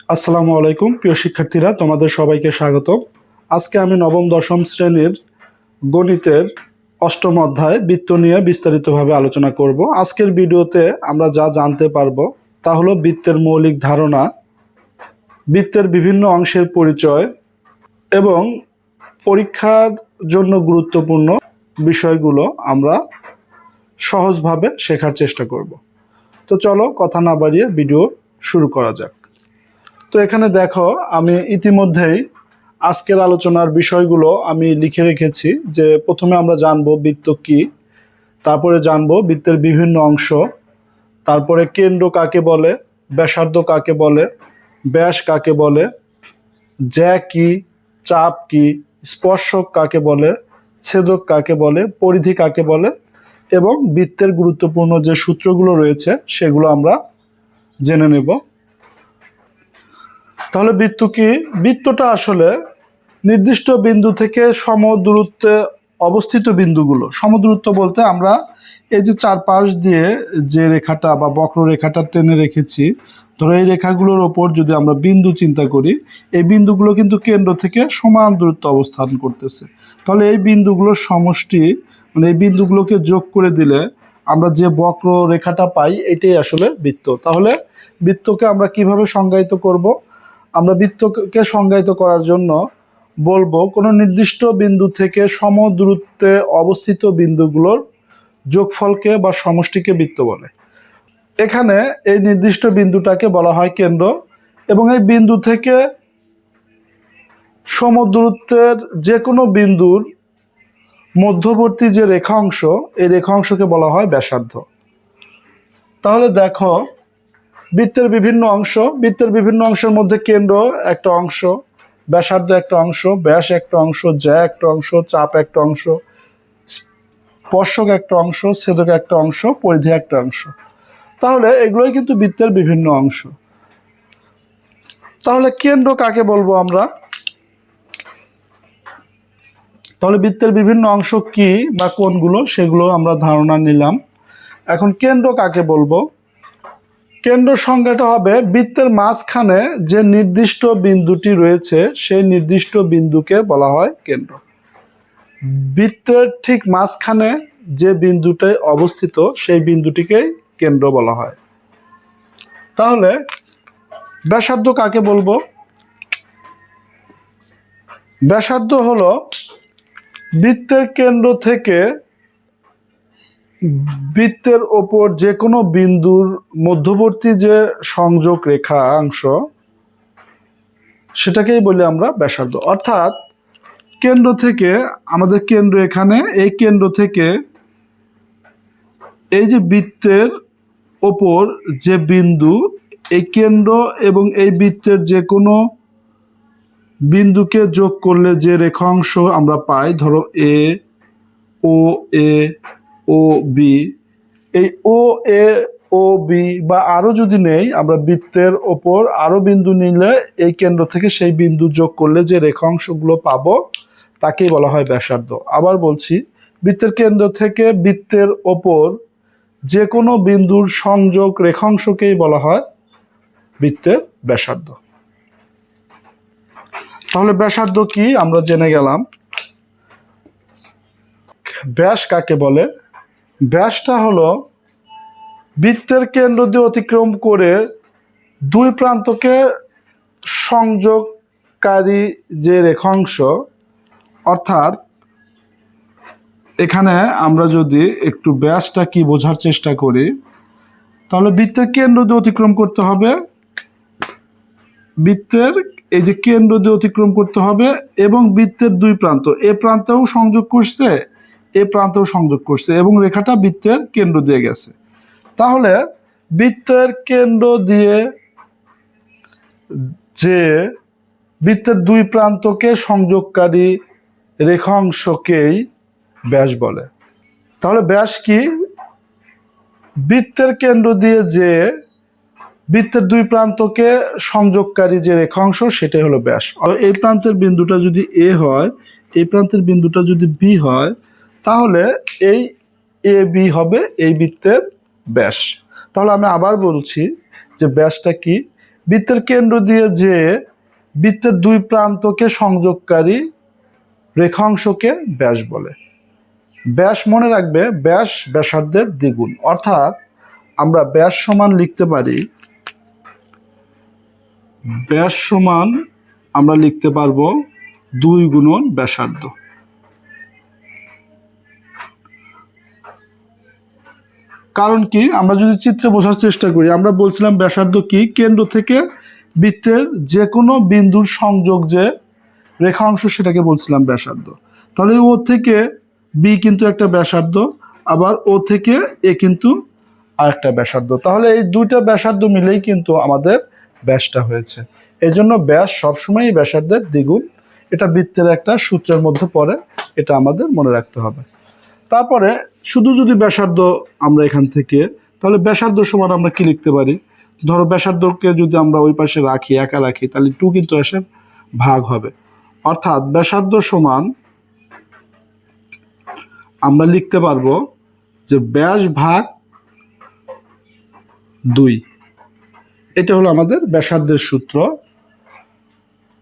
আসসালামু আলাইকুম প্রিয় শিক্ষার্থীরা, তোমাদের সবাইকে স্বাগত। আজকে আমি নবম দশম শ্রেণীর গণিতের অষ্টম অধ্যায় বৃত্ত নিয়ে বিস্তারিতভাবে আলোচনা করব। আজকের ভিডিওতে আমরা যা জানতে পারবো তা হলো বৃত্তের মৌলিক ধারণা, বৃত্তের বিভিন্ন অংশের পরিচয় এবং পরীক্ষার জন্য গুরুত্বপূর্ণ বিষয়গুলো আমরা সহজভাবে শেখার চেষ্টা করব। তো চলো কথা না বাড়িয়ে ভিডিও শুরু করা যাক। তো এখানে দেখো, আমি ইতিমধ্যেই আজকের আলোচনার বিষয়গুলো আমি লিখে রেখেছি। যে প্রথমে আমরা জানবো বৃত্ত কি, তারপরে জানবো বৃত্তের বিভিন্ন অংশ, তারপরে কেন্দ্র কাকে বলে, ব্যাসার্ধ কাকে বলে, ব্যাস কাকে বলে, জ্যা কি, চাপ কি, স্পর্শক কাকে বলে, ছেদক কাকে বলে, পরিধি কাকে বলে এবং বৃত্তের গুরুত্বপূর্ণ যে সূত্রগুলো রয়েছে সেগুলো আমরা জেনে নেব। তাহলে বৃত্ত কি? বৃত্তটা আসলে নির্দিষ্ট বিন্দু থেকে সমদূরত্বে অবস্থিত বিন্দুগুলো, সমদূরত্ব বলতে আমরা এই যে চারপাশ দিয়ে যে রেখাটা বা বক্ররেখাটা টেনে রেখেছি, ধরো এই রেখাগুলোর ওপর যদি আমরা বিন্দু চিন্তা করি, এই বিন্দুগুলো কিন্তু কেন্দ্র থেকে সমান দূরত্ব অবস্থান করতেছে। তাহলে এই বিন্দুগুলোর সমষ্টি, মানে এই বিন্দুগুলোকে যোগ করে দিলে আমরা যে বক্ররেখাটা পাই, এটাই আসলে বৃত্ত। তাহলে বৃত্তকে আমরা কিভাবে সংজ্ঞায়িত করব? আমরা বৃত্তকে সংজ্ঞায়িত করার জন্য বলবো কোনো নির্দিষ্ট বিন্দু থেকে সমদূরত্বে অবস্থিত বিন্দুগুলোর যোগফলকে বা সমষ্টিকে বৃত্ত বলে। এখানে এই নির্দিষ্ট বিন্দুটাকে বলা হয় কেন্দ্র এবং এই বিন্দু থেকে সমদূরত্বের যে কোনো বিন্দুর মধ্যবর্তী যে রেখা অংশ, এই রেখা অংশকে বলা হয় ব্যাসার্ধ। তাহলে দেখো, বৃত্তের বিভিন্ন অংশ, বৃত্তের বিভিন্ন অংশের মধ্যে কেন্দ্র একটা অংশ, ব্যাসার্ধ একটা অংশ, ব্যাস একটা অংশ, জ্যা একটা অংশ, চাপ একটা অংশ, স্পর্শক একটা অংশ, ছেদক একটা অংশ, পরিধি একটা অংশ। তাহলে এগুলোই কিন্তু বৃত্তের বিভিন্ন অংশ। তাহলে কেন্দ্র কাকে বলবো আমরা? তাহলে বৃত্তের বিভিন্ন অংশ কি বা কোনগুলো, সেগুলো আমরা ধারণা নিলাম। এখন কেন্দ্র কাকে বলবো? কেন্দ্র সংজ্ঞাটা হবে বৃত্তের মাঝখানে যে নির্দিষ্ট বিন্দুটি রয়েছে সেই নির্দিষ্ট বিন্দুকে বলা হয় কেন্দ্র। বৃত্তের ঠিক মাঝখানে যে বিন্দুটি অবস্থিত সেই বিন্দুটিকেই কেন্দ্র বলা হয়। তাহলে ব্যাসার্ধ কাকে বলবো? ব্যাসার্ধ হলো বৃত্তের কেন্দ্র থেকে বৃত্তের ওপর যে কোনো বিন্দুর মধ্যবর্তী যে সংযোগ রেখা অংশ, সেটাকেই বলি আমরা ব্যাসার্ধ। অর্থাৎ কেন্দ্র থেকে, আমাদের কেন্দ্র এখানে, এই কেন্দ্র থেকে এই যে বৃত্তের ওপর যে বিন্দু, এই কেন্দ্র এবং এই বৃত্তের যে কোনো বিন্দুকে যোগ করলে যে রেখা অংশ আমরা পাই, ধরো এ ও বি, এই ও এ ও বি বা আরো যদি নেই, আমরা বৃত্তের ওপর আরো বিন্দু নিলে এই কেন্দ্র থেকে সেই বিন্দু যোগ করলে যে রেখা অংশগুলো পাবো তাকেই বলা হয় ব্যাসার্ধ। আবার বলছি, বৃত্তের কেন্দ্র থেকে বৃত্তের ওপর যে কোনো বিন্দুর সংযোগ রেখাংশকেই বলা হয় বৃত্তের ব্যাসার্ধ। তাহলে ব্যাসার্ধ কি আমরা জেনে গেলাম। ব্যাস কাকে বলে? ব্যাসটা হলো বৃত্তের কেন্দ্র দিয়ে অতিক্রম করে দুই প্রান্তকে সংযোগকারী যে রেখাংশ। অর্থাৎ এখানে আমরা যদি একটু ব্যাসটা কি বোঝার চেষ্টা করি, তাহলে বৃত্তের কেন্দ্র দিয়ে অতিক্রম করতে হবে, বৃত্তের এই যে কেন্দ্র দিয়ে অতিক্রম করতে হবে এবং বৃত্তের দুই প্রান্ত, এ প্রান্তেও সংযোগ করছে, এ প্রান্তেও সংযোগ করছে এবং রেখাটা বৃত্তের কেন্দ্র দিয়ে গেছে। তাহলে বৃত্তের কেন্দ্র দিয়ে যে বৃত্তের দুই প্রান্তকে সংযোগকারী রেখাংশকেই ব্যাস বলে। তাহলে ব্যাস কি? বৃত্তের কেন্দ্র দিয়ে যে বৃত্তের দুই প্রান্তকে সংযোগকারী যে রেখাংশ, সেটাই হলো ব্যাস। এই প্রান্তের বিন্দুটা যদি এ হয়, এই প্রান্তের বিন্দুটা যদি বি হয়, তাহলে এই এ বি হবে এই বৃত্তের ব্যাস। তাহলে আমি আবার বলছি যে ব্যাসটা কি? বৃত্তের কেন্দ্র দিয়ে যে বৃত্তের দুই প্রান্তকে সংযোগকারী রেখাংশকে ব্যাস বলে। ব্যাস মনে রাখবে, ব্যাস ব্যাসার্ধের দ্বিগুণ, অর্থাৎ আমরা ব্যাস সমান লিখতে পারি, ব্যাস সমান আমরা লিখতে পারবো 2 গুণন ব্যাসার্ধ। কারণ কি, আমরা যদি চিত্রে বোঝার চেষ্টা করি, আমরা বলছিলাম ব্যাসার্ধ কি, কেন্দ্র থেকে বৃত্তের যে কোনো বিন্দুর সংযোগ যে রেখাংশ সেটাকে বলছিলাম ব্যাসার্ধ। তাহলে ও থেকে বি কিন্তু একটা ব্যাসার্ধ, আবার ও থেকে এ কিন্তু আরেকটা ব্যাসার্ধ। তাহলে এই দুইটা ব্যাসার্ধ মিলেই কিন্তু আমাদের ব্যাসটা হয়েছে। এই জন্য ব্যাস সবসময়ই ব্যাসার্ধের দ্বিগুণ। এটা বৃত্তের একটা সূত্রের মধ্যে পড়ে, এটা আমাদের মনে রাখতে হবে। তারপরে শুধু যদি ব্যাসার্ধ আমরা এখান থেকে, তাহলে ব্যাসার্ধ সমান আমরা কি লিখতে পারি, ধরো ব্যাসার্ধকে যদি আমরা ওই পাশে রাখি, একা রাখি, তাহলে 2 কিন্তু এসে ভাগ হবে, অর্থাৎ ব্যাসার্ধ সমান আমরা লিখতে পারবো যে ব্যাস ভাগ 2। এটা হলো আমাদের ব্যাসার্ধের সূত্র।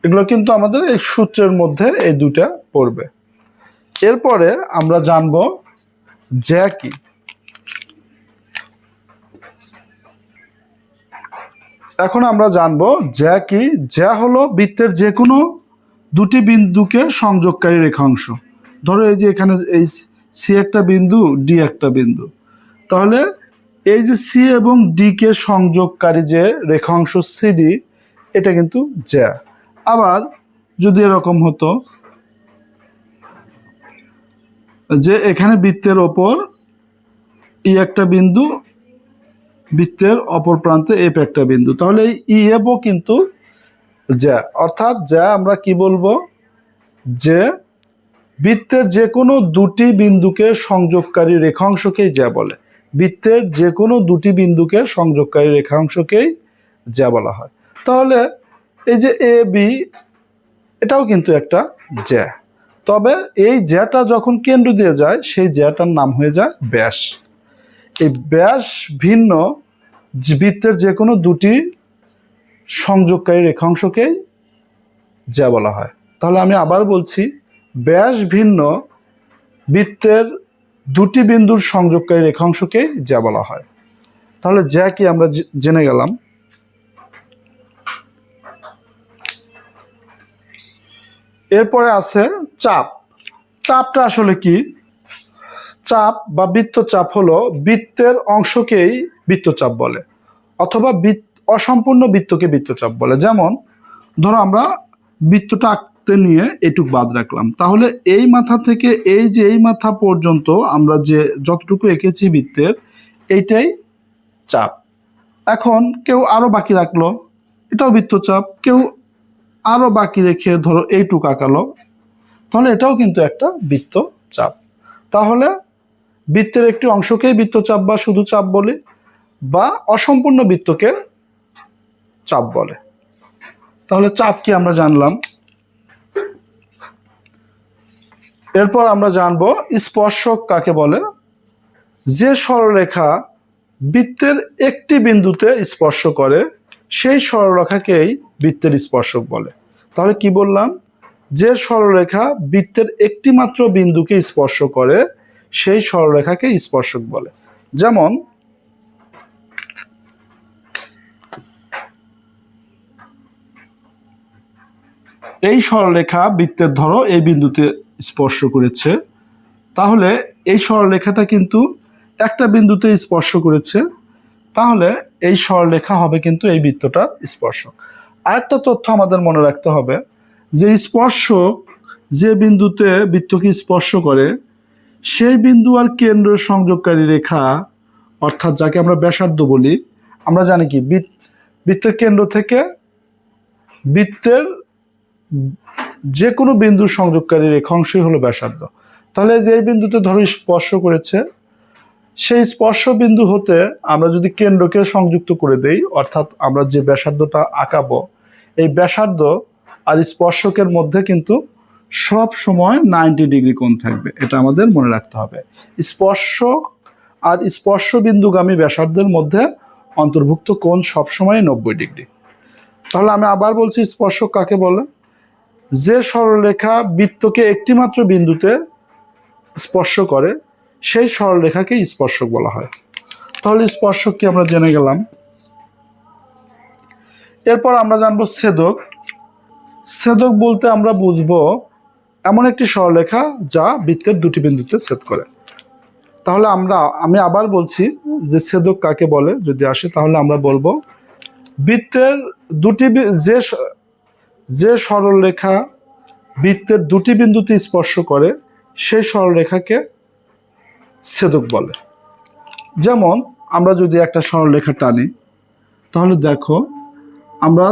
এগুলো কিন্তু আমাদের এই সূত্রের মধ্যে এই দুটা পড়বে। এরপরে আমরা জানবো জ্যা কি। এখন আমরা জানবো জ্যা কি। জ্যা হলো বৃত্তের যে কোনো দুটি বিন্দুকে সংযোগকারী রেখাংশ। ধরো এই যে এখানে এই সি একটা বিন্দু, ডি একটা বিন্দু, তাহলে এই যে সি এবং ডি কে সংযোগকারী যে রেখাংশ সিডি, এটা কিন্তু জ্যা। আবার যদি এরকম হতো যে এখানে বৃত্তের ওপর ই একটা বিন্দু, বৃত্তের অপর প্রান্তে এফ একটা বিন্দু, তাহলে এই ই এফও কিন্তু জ্যা। অর্থাৎ জ্যা আমরা কি বলবো, যে বৃত্তের যে কোনো দুটি বিন্দুকে সংযোগকারী রেখাংশকেই জ্যা বলে। বৃত্তের যে কোনো দুটি বিন্দুকে সংযোগকারী রেখাংশকেই জ্যা বলা হয়। তাহলে এই যে এ বি, এটাও কিন্তু একটা জ্যা। তবে এই জ্যাটা যখন কেন্দ্র দিয়ে যায়, সেই জ্যাটার নাম হয়ে যায় ব্যাস। এই ব্যাস ভিন্ন বৃত্তের যে কোনো দুটি সংযোগকারী রেখাংশকেই জ্যা বলা হয়। তাহলে আমি আবার বলছি, ব্যাস ভিন্ন বৃত্তের দুটি বিন্দুর সংযোগকারী রেখাংশকেই জ্যা বলা হয়। তাহলে জ্যা কি আমরা জেনে গেলাম। এরপরে আছে চাপ। চাপটা আসলে কি? চাপ বা বৃত্তচাপ হলো বৃত্তের অংশকেই বৃত্তচাপ বলে, অথবা অসম্পূর্ণ বৃত্তকে বৃত্তচাপ বলে। যেমন ধরো আমরা বৃত্তটা আঁকতে নিয়ে এটুক বাদ রাখলাম, তাহলে এই মাথা থেকে এই যে এই মাথা পর্যন্ত আমরা যে যতটুকু এঁকেছি বৃত্তের, এইটাই চাপ। এখন কেউ আরো বাকি রাখলো, এটাও বৃত্তচাপ। কেউ আরো বাকি রেখে ধরো এইটুক আঁকালো, তাহলে এটাও কিন্তু একটা বৃত্তচাপ। তাহলে বৃত্তের একটি অংশকেই বৃত্তচাপ বা শুধু চাপ বলে, বা অসম্পূর্ণ বৃত্তকে চাপ বলে। তাহলে চাপ কি আমরা জানলাম। এরপর আমরা জানবো স্পর্শক কাকে বলে। যে সরলরেখা বৃত্তের একটি বিন্দুতে স্পর্শ করে, সেই সরলরেখাকেই বৃত্তের স্পর্শক বলে। তাহলে কি বললাম, যে সরলরেখা বৃত্তের একটি মাত্র বিন্দুকে স্পর্শ করে, সেই সরলরেখাকে স্পর্শক বলে। যেমন এই সরলরেখা বৃত্তের ধরো এই বিন্দুতে স্পর্শ করেছে, তাহলে এই সরলরেখাটা কিন্তু একটা বিন্দুতে স্পর্শ করেছে, তাহলে এই সরলরেখা হবে কিন্তু এই বৃত্তটার স্পর্শক। আরেকটা তথ্য আমাদের মনে রাখতে হবে, যে স্পর্শক যে বিন্দুতে বৃত্তকে স্পর্শ করে, সেই বিন্দু আর কেন্দ্র সংযোগকারী রেখা, অর্থাৎ যাকে আমরা ব্যাসার্ধ বলি। আমরা জানি কি, বৃত্তের কেন্দ্র থেকে বৃত্তের যে কোনো বিন্দুর সংযোগকারী রেখাংশই হলো ব্যাসার্ধ। তাহলে যে এই বিন্দুতে ধরো স্পর্শ করেছে, সেই স্পর্শ বিন্দু হতে আমরা যদি কেন্দ্রকে সংযুক্ত করে দেই, অর্থাৎ আমরা যে ব্যাসার্ধটা আঁকাবো, এই ব্যাসার্ধ আর স্পর্শকের মধ্যে কিন্তু সব সময় 90 ডিগ্রি কোণ থাকবে। এটা আমাদের মনে রাখতে হবে। স্পর্শক আর স্পর্শ বিন্দুগামী ব্যাসার্ধের মধ্যে অন্তর্ভুক্ত কোণ সবসময় 90 ডিগ্রি। তাহলে আমি আবার বলছি, স্পর্শক কাকে বলে? যে সরলরেখা বৃত্তকে একটিমাত্র বিন্দুতে স্পর্শ করে সেই সরলরেখাকে স্পর্শক বলা হয়। তাহলে স্পর্শক কি আমরা জেনে গেলাম। এরপর আমরা জানবো ছেদক। ছেদক বলতে আমরা বুঝবো এমন একটি সরলরেখা যা বৃত্তের দুটি বিন্দুতে ছেদ করে। তাহলে আমি আবার বলছি যে ছেদক কাকে বলে যদি আসে, তাহলে আমরা বলবো বৃত্তের যে সরলরেখা বৃত্তের দুটি বিন্দুতে স্পর্শ করে সেই সরলরেখাকে ছেদক বলে। যেমন আমরা যদি একটা সরলরেখা টানি, তাহলে দেখো আমরা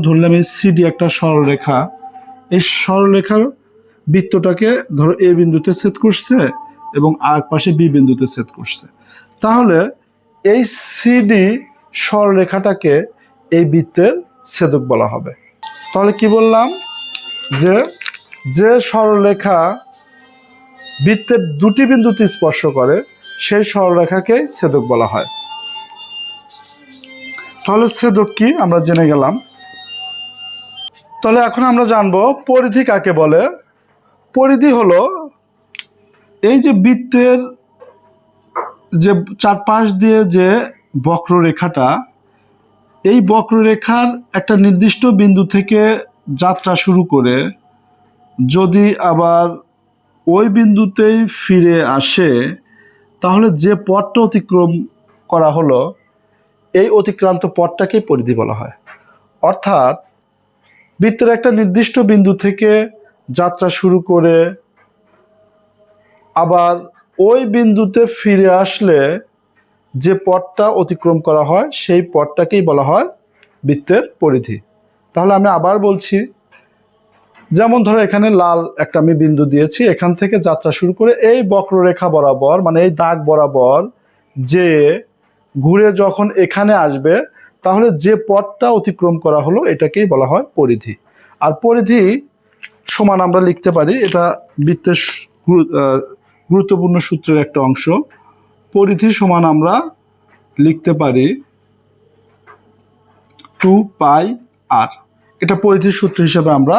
ধরলাম এই সিডি একটা সরলরেখা, এই সরলরেখা বৃত্তটাকে ধরো এ বিন্দুতে ছেদ করছে এবং আরেক পাশে বি বিন্দুতে ছেদ করছে। তাহলে এই সিডি সরলরেখাটাকে এই বৃত্তের ছেদক বলা হবে। তাহলে কি বললাম, যে সরলরেখা বৃত্তের দুটি বিন্দুতে স্পর্শ করে সেই সরলরেখাকে ছেদক বলা হয়। তাহলে ছেদক কি আমরা জেনে গেলাম। তাহলে এখন আমরা জানবো পরিধি কাকে বলে। পরিধি হলো এই যে বৃত্তের যে চারপাশ দিয়ে যে বক্ররেখাটা, এই বক্ররেখার একটা নির্দিষ্ট বিন্দু থেকে যাত্রা শুরু করে যদি আবার ওই বিন্দুতেই ফিরে আসে, তাহলে যে পথটা অতিক্রম করা হলো এই অতিক্রান্ত পথটাকেই পরিধি বলা হয়। অর্থাৎ বৃত্তের একটা নির্দিষ্ট বিন্দু থেকে যাত্রা শুরু করে আবার ওই বিন্দুতে ফিরে আসলে যে পথটা অতিক্রম করা হয় সেই পথটাকেই বলা হয় বৃত্তের পরিধি। তাহলে আমি আবার বলছি, যেমন ধরো এখানে লাল একটা আমি বিন্দু দিয়েছি, এখান থেকে যাত্রা শুরু করে এই বক্ররেখা বরাবর মানে এই দাগ বরাবর যে ঘুরে যখন এখানে আসবে, তাহলে যে পথটা অতিক্রম করা হলো এটাকেই বলা হয় পরিধি। আর পরিধি সমান আমরা লিখতে পারি, এটা বৃত্তের গুরুত্বপূর্ণ সূত্রের একটা অংশ। পরিধি সমান আমরা লিখতে পারি 2πr। এটা পরিধির সূত্র হিসেবে আমরা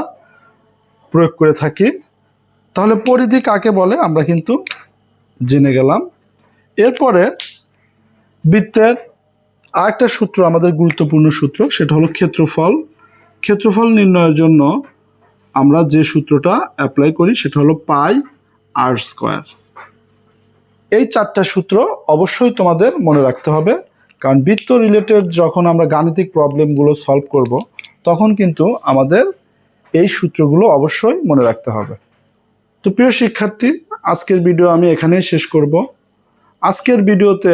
প্রয়োগ করে থাকি। তাহলে পরিধি কাকে বলে আমরা কিন্তু জেনে গেলাম। এরপরে বৃত্তের আরেকটা সূত্র আমাদের গুরুত্বপূর্ণ সূত্র, সেটা হলো ক্ষেত্রফল। ক্ষেত্রফল নির্ণয়ের জন্য আমরা যে সূত্রটা অ্যাপ্লাই করি সেটা হলো πr²। এই চারটা সূত্র অবশ্যই তোমাদের মনে রাখতে হবে, কারণ বৃত্ত রিলেটেড যখন আমরা গাণিতিক প্রবলেমগুলো সলভ করব তখন কিন্তু আমাদের এই সূত্রগুলো অবশ্যই মনে রাখতে হবে। তো প্রিয় শিক্ষার্থী, আজকের ভিডিও আমি এখানেই শেষ করব। আজকের ভিডিওতে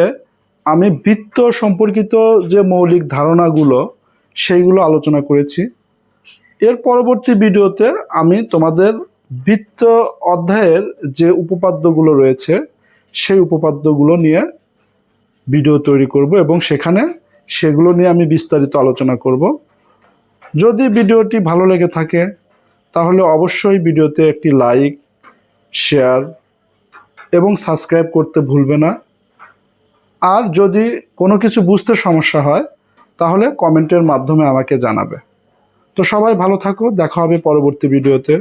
আমি বৃত্ত সম্পর্কিত যে মৌলিক ধারণাগুলো সেইগুলো আলোচনা করেছি। এর পরবর্তী ভিডিওতে আমি তোমাদের বৃত্ত অধ্যায়ের যে উপপাদ্যগুলো রয়েছে সেই উপপাদ্যগুলো নিয়ে ভিডিও তৈরি করব এবং সেগুলো নিয়ে আমি বিস্তারিত আলোচনা করব। যদি ভিডিওটি ভালো লেগে থাকে তাহলে অবশ্যই ভিডিওতে একটি লাইক, শেয়ার এবং সাবস্ক্রাইব করতে ভুলবে না। আর যদি কোনো কিছু বুঝতে সমস্যা হয় তাহলে কমেন্টের মাধ্যমে আমাকে জানাবে। তো সবাই ভালো থাকো, দেখা হবে পরবর্তী ভিডিওতে।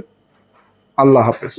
আল্লাহ হাফেজ।